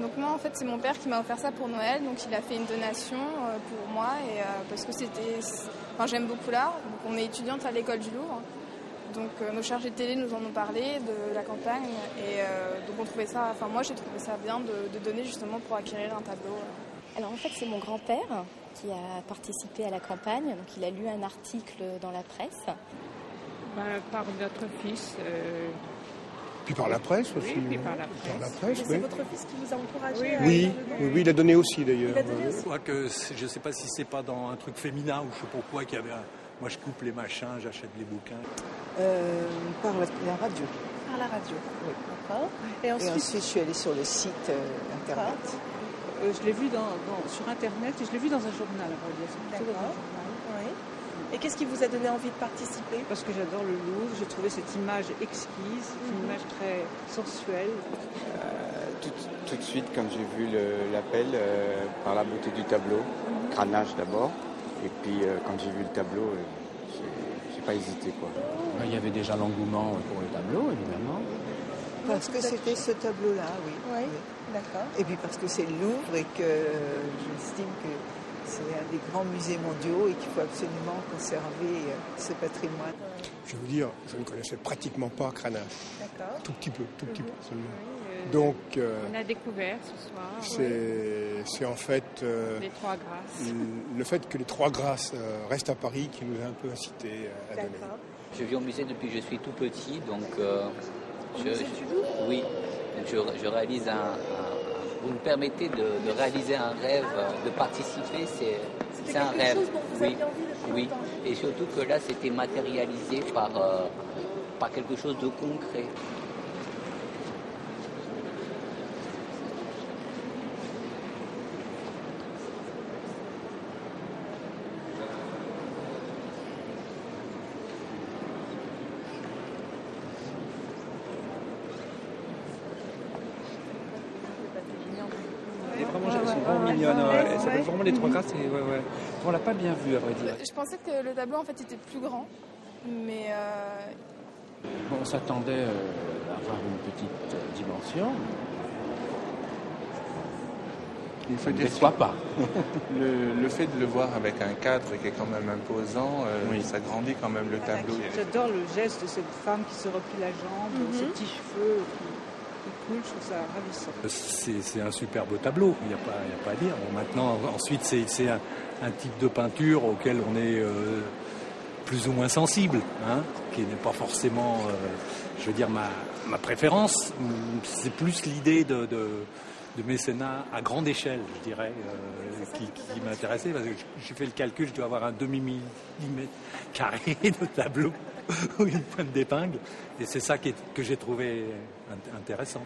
Donc moi en fait c'est mon père qui m'a offert ça pour Noël, donc il a fait une donation pour moi et parce que j'aime beaucoup l'art, donc on est étudiante à l'école du Louvre, donc nos chargés de télé nous en ont parlé de la campagne et donc moi j'ai trouvé ça bien de donner justement pour acquérir un tableau. Alors en fait c'est mon grand-père qui a participé à la campagne, donc il a lu un article dans la presse. Par notre fils. Puis par la presse aussi. Oui, puis par la presse. C'est votre fils qui vous a encouragé Oui, il a donné aussi d'ailleurs. Je crois que, je ne sais pas si c'est pas dans un truc féminin ou je sais pas quoi qu'il y avait moi je coupe les machins, j'achète les bouquins. Par la radio. Par la radio. Oui. D'accord. Et ensuite, je suis allée sur le site internet. Je l'ai vu sur internet et je l'ai vu dans un journal. D'accord. Oui. Et qu'est-ce qui vous a donné envie de participer? Parce que j'adore le Louvre, j'ai trouvé cette image exquise, une image très sensuelle. Tout de suite, quand j'ai vu l'appel, par la beauté du tableau, Cranach d'abord, et puis quand j'ai vu le tableau, j'ai pas hésité, quoi. Il y avait déjà l'engouement pour le tableau, évidemment. Parce que c'était ce tableau-là, oui. Oui, d'accord. Et puis parce que c'est le Louvre et que j'estime que c'est un des grands musées mondiaux et qu'il faut absolument conserver ce patrimoine. Je veux dire, je ne connaissais pratiquement pas Cranach. D'accord. Tout petit peu seulement. Oui, donc, on a découvert ce soir. C'est en fait les Trois Grâces. Le fait que les Trois Grâces restent à Paris qui nous a un peu incité à donner. Je vis au musée depuis que je suis tout petit, donc oui. Je réalise vous me permettez de réaliser un rêve, de participer, c'est un rêve. Chose dont vous aviez envie depuis longtemps. Et surtout que là, c'était matérialisé par quelque chose de concret. Elles sont vraiment mignonnes. Elles s'appellent vraiment les Trois Grâces. On l'a pas bien vu, à vrai dire. Je pensais que le tableau en fait était plus grand, mais On s'attendait à avoir une petite dimension. Il faut dire pas. Le fait de le voir avec un cadre qui est quand même imposant, ça grandit quand même le tableau. J'adore le geste de cette femme qui se replie la jambe, ses petits cheveux qui coulent, je trouve ça ravissant. C'est un super beau tableau, il n'y a pas à dire. Bon, maintenant, ensuite, c'est un type de peinture auquel on est plus ou moins sensible, qui n'est pas forcément, je veux dire, ma préférence. C'est plus l'idée de mécénat à grande échelle, je dirais, qui m'intéressait, parce que j'ai fait le calcul, je dois avoir un demi-millimètre carré de tableau ou une pointe d'épingle, et c'est ça que j'ai trouvé intéressant.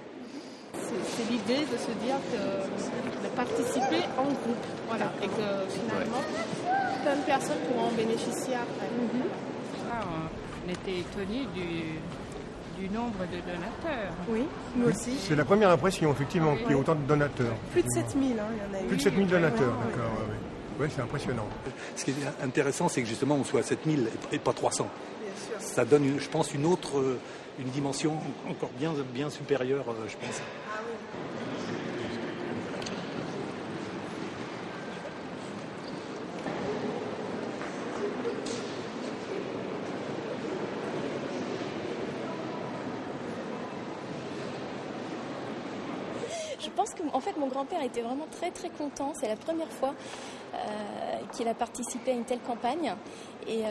C'est l'idée de se dire de participer en groupe, voilà, et que finalement, plein de personnes pourront en bénéficier après. On était étonnés du nombre de donateurs. Oui, nous aussi. C'est la première impression, effectivement, qu'il y ait autant de donateurs. Plus de 7000, il y en a eu. Plus de 7000 donateurs, d'accord. Oui, c'est impressionnant. Ce qui est intéressant, c'est que justement, on soit à 7000 et pas 300. Bien sûr. Ça donne, je pense, une dimension encore bien supérieure, je pense. Ah oui. Je pense que en fait, mon grand-père était vraiment très très content. C'est la première fois qu'il a participé à une telle campagne. Et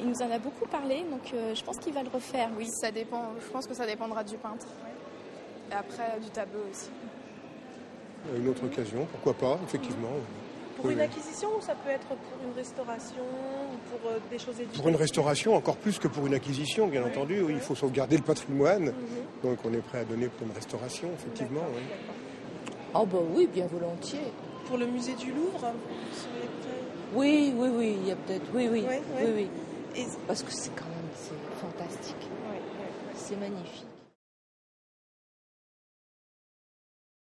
il nous en a beaucoup parlé, donc je pense qu'il va le refaire. oui, ça dépend. Je pense que ça dépendra du peintre. Et après, du tableau aussi. À une autre occasion, pourquoi pas, effectivement. Pour une acquisition ou ça peut être pour une restauration ou pour des choses éditées? Pour une restauration, encore plus que pour une acquisition, bien entendu. Oui, il faut sauvegarder le patrimoine. Donc on est prêt à donner pour une restauration, effectivement. Oui. Oh bah oui, bien volontiers. Pour le musée du Louvre, vous seriez prêt? Oui, il y a peut-être. Oui. Et... Parce que c'est quand même fantastique. Oui. C'est magnifique.